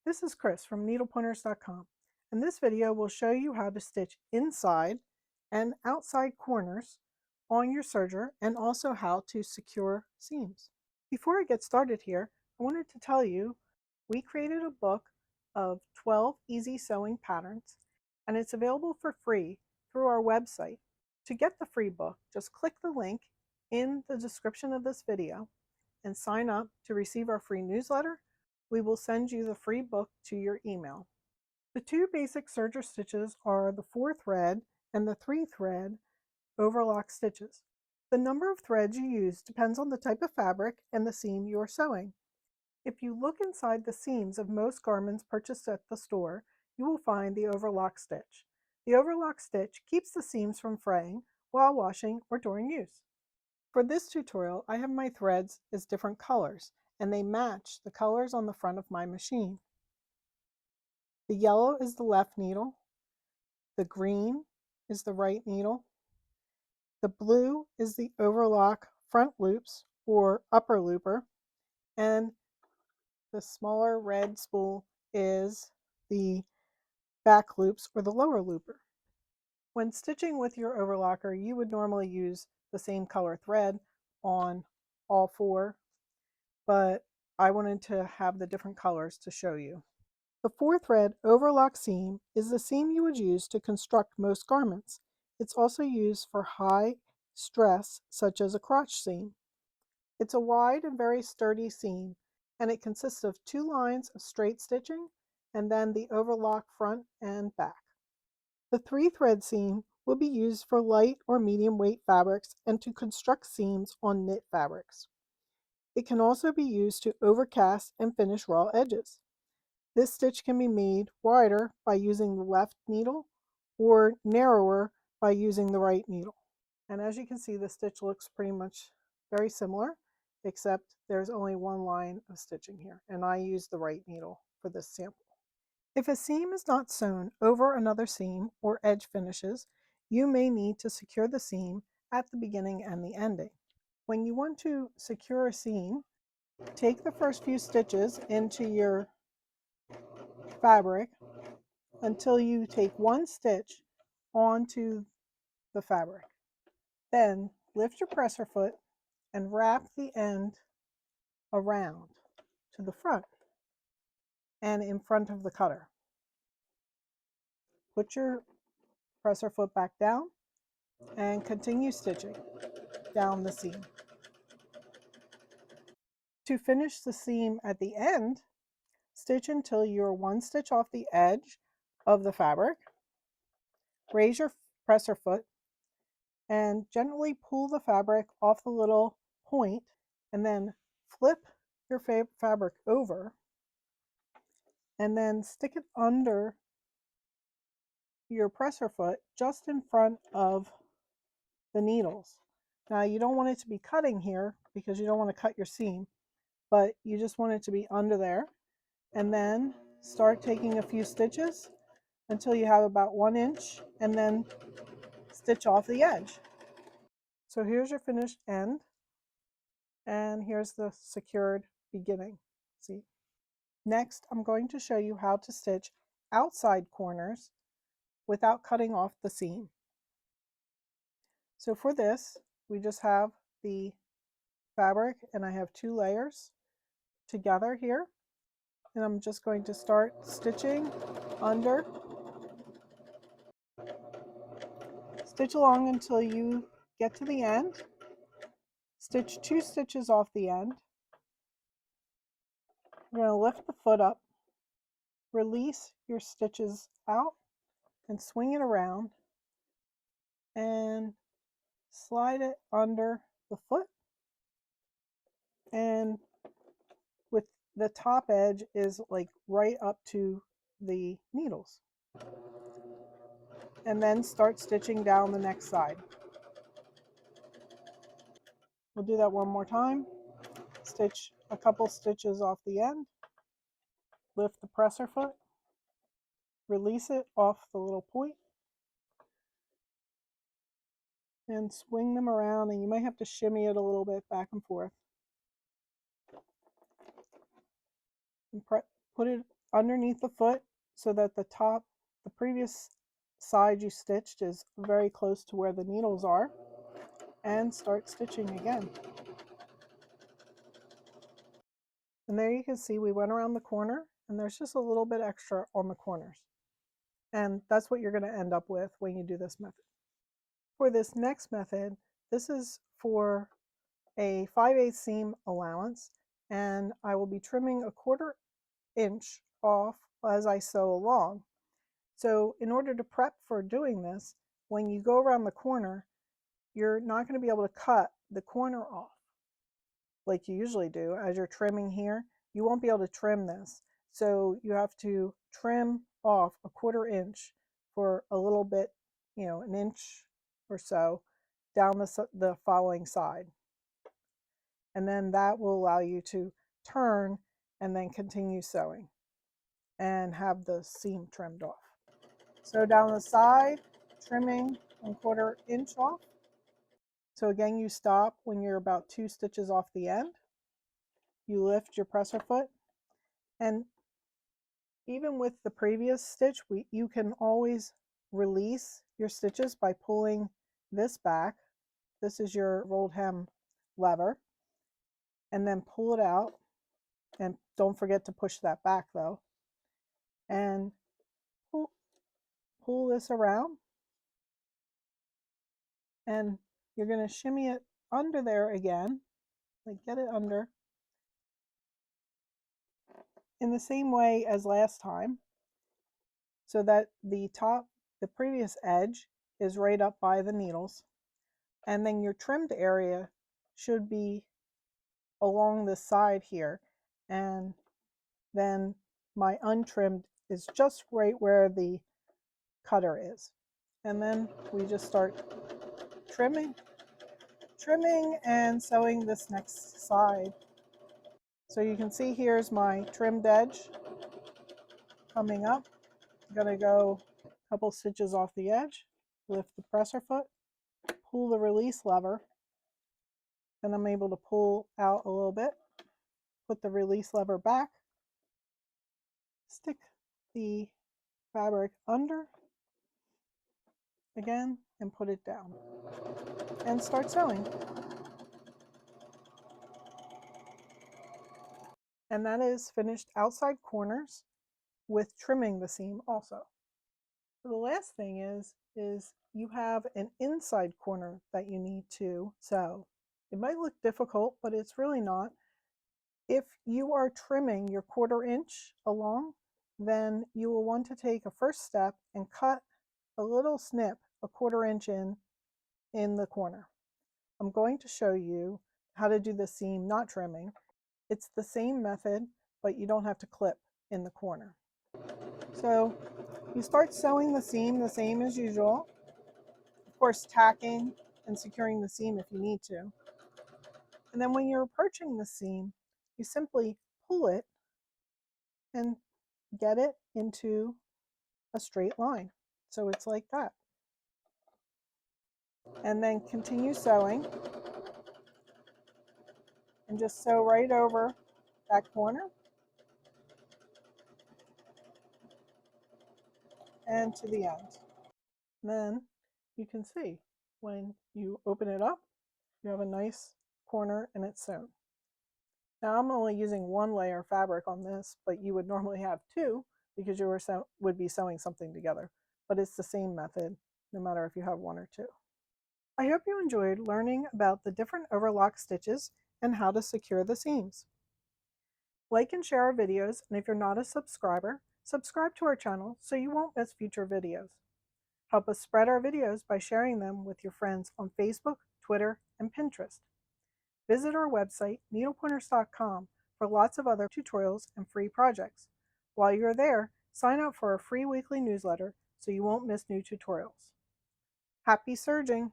This is Chris from needlepointers.com, and this video will show you how to stitch inside and outside corners on your serger and also how to secure seams. Before I get started here, I wanted to tell you we created a book of 12 easy sewing patterns, and it's available for free through our website. To get the free book, just click the link in the description of this video and sign up to receive our free newsletter. We will send you the free book to your email. The two basic serger stitches are the 4-thread and the 3-thread overlock stitches. The number of threads you use depends on the type of fabric and the seam you are sewing. If you look inside the seams of most garments purchased at the store, you will find the overlock stitch. The overlock stitch keeps the seams from fraying while washing or during use. For this tutorial, I have my threads as different colors, and they match the colors on the front of my machine. The yellow is the left needle, the green is the right needle, the blue is the overlock front loops or upper looper, and the smaller red spool is the back loops or the lower looper. When stitching with your overlocker, you would normally use the same color thread on all four, but I wanted to have the different colors to show you. The 4-thread overlock seam is the seam you would use to construct most garments. It's also used for high stress, such as a crotch seam. It's a wide and very sturdy seam, and it consists of 2 lines of straight stitching and then the overlock front and back. The 3-thread seam will be used for light or medium weight fabrics and to construct seams on knit fabrics. It can also be used to overcast and finish raw edges. This stitch can be made wider by using the left needle or narrower by using the right needle. And as you can see, the stitch looks pretty much very similar, except there's only one line of stitching here, and I used the right needle for this sample. If a seam is not sewn over another seam or edge finishes, you may need to secure the seam at the beginning and the ending. When you want to secure a seam, take the first few stitches into your fabric until you take one stitch onto the fabric. Then lift your presser foot and wrap the end around to the front and in front of the cutter. Put your presser foot back down and continue stitching down the seam. To finish the seam at the end, stitch until you're one stitch off the edge of the fabric. Raise your presser foot and gently pull the fabric off the little point, and then flip your fabric over and then stick it under your presser foot just in front of the needles. Now you don't want it to be cutting here because you don't want to cut your seam, but you just want it to be under there, and then start taking a few stitches until you have about 1 inch and then stitch off the edge. So here's your finished end, and here's the secured beginning. See? Next, I'm going to show you how to stitch outside corners without cutting off the seam. So for this, we just have the fabric, and I have 2 layers together here, and I'm just going to start stitching under. Stitch along until you get to the end. Stitch 2 stitches off the end. You're going to lift the foot up, release your stitches out, and swing it around and slide it under the foot, and with the top edge is like right up to the needles, and then start stitching down the next side. We'll do that one more time. Stitch a couple stitches off the end, lift the presser foot, release it off the little point, and swing them around, and you might have to shimmy it a little bit back and forth. And put it underneath the foot so that the previous side you stitched is very close to where the needles are, and start stitching again. And there you can see we went around the corner and there's just a little bit extra on the corners. And that's what you're going to end up with when you do this method. For this next method, this is for a 5/8 seam allowance, and I will be trimming 1/4 inch off as I sew along. So in order to prep for doing this, when you go around the corner, you're not going to be able to cut the corner off like you usually do as you're trimming here. You won't be able to trim this. So you have to trim off 1/4 inch for a little bit, an inch or so down the following side. And then that will allow you to turn and then continue sewing and have the seam trimmed off. So down the side, trimming 1/4 inch off. So again, you stop when you're about 2 stitches off the end. You lift your presser foot, and even with the previous stitch, you can always release your stitches by pulling this back. This is your rolled hem lever, and then pull it out, and don't forget to push that back though, and pull this around, and you're going to shimmy it under there again, like get it under in the same way as last time, so that the previous edge is right up by the needles, and then your trimmed area should be along the side here, and then my untrimmed is just right where the cutter is. And then we just start trimming and sewing this next side. So you can see here's my trimmed edge coming up. I'm going to go a couple stitches off the edge, lift the presser foot, pull the release lever, and I'm able to pull out a little bit, put the release lever back, stick the fabric under again, and put it down, and start sewing. And that is finished outside corners with trimming the seam also. So the last thing is you have an inside corner that you need to sew. It might look difficult, but it's really not. If you are trimming your 1/4 inch along, then you will want to take a first step and cut a little snip 1/4 inch in the corner. I'm going to show you how to do the seam not trimming. It's the same method, but you don't have to clip in the corner. So you start sewing the seam the same as usual, of course tacking and securing the seam if you need to. And then when you're approaching the seam, you simply pull it and get it into a straight line. So it's like that. And then continue sewing and just sew right over that corner and to the end. And then you can see when you open it up, you have a nice corner and it's sewn. Now I'm only using 1 layer of fabric on this, but you would normally have 2 because you would be sewing something together. But it's the same method, no matter if you have 1 or 2. I hope you enjoyed learning about the different overlock stitches and how to secure the seams. Like and share our videos, and if you're not a subscriber, subscribe to our channel so you won't miss future videos. Help us spread our videos by sharing them with your friends on Facebook, Twitter, and Pinterest. Visit our website, needlepointers.com, for lots of other tutorials and free projects. While you're there, sign up for our free weekly newsletter so you won't miss new tutorials. Happy serging!